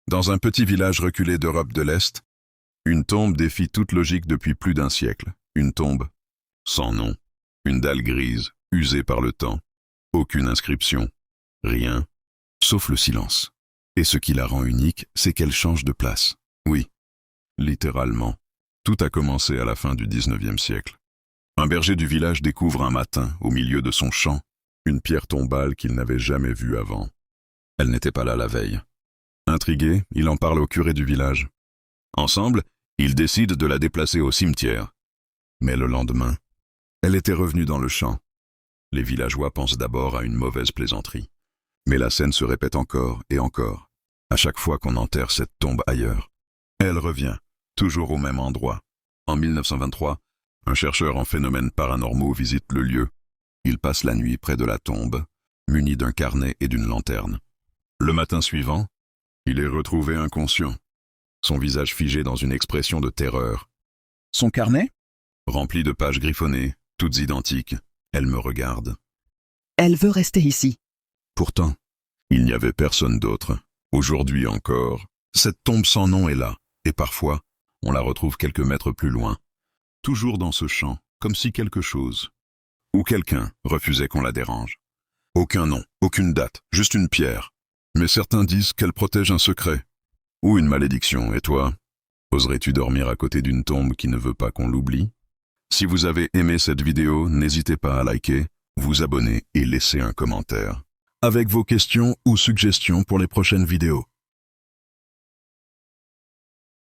Dans un petit village reculé d'Europe de l'Est, une tombe défie toute logique depuis plus d'un siècle. Une tombe sans nom, une dalle grise, usée par le temps, aucune inscription, rien, sauf le silence. Et ce qui la rend unique, c'est qu'elle change de place. Oui, littéralement. Tout a commencé à la fin du 19e siècle. Un berger du village découvre un matin, au milieu de son champ, une pierre tombale qu'il n'avait jamais vue avant. Elle n'était pas là la veille. Intrigué, il en parle au curé du village. Ensemble, ils décident de la déplacer au cimetière. Mais le lendemain, elle était revenue dans le champ. Les villageois pensent d'abord à une mauvaise plaisanterie. Mais la scène se répète encore et encore, à chaque fois qu'on enterre cette tombe ailleurs. Elle revient, toujours au même endroit. En 1923, un chercheur en phénomènes paranormaux visite le lieu. Il passe la nuit près de la tombe, muni d'un carnet et d'une lanterne. Le matin suivant, il est retrouvé inconscient, son visage figé dans une expression de terreur. Son carnet? Rempli de pages griffonnées, toutes identiques, elle me regarde. Elle veut rester ici. Pourtant, il n'y avait personne d'autre. Aujourd'hui encore, cette tombe sans nom est là, et parfois, on la retrouve quelques mètres plus loin. Toujours dans ce champ, comme si quelque chose, ou quelqu'un, refusait qu'on la dérange. Aucun nom, aucune date, juste une pierre. Mais certains disent qu'elle protège un secret. Ou une malédiction, et toi? Oserais-tu dormir à côté d'une tombe qui ne veut pas qu'on l'oublie? Si vous avez aimé cette vidéo, n'hésitez pas à liker, vous abonner et laisser un commentaire avec vos questions ou suggestions pour les prochaines vidéos.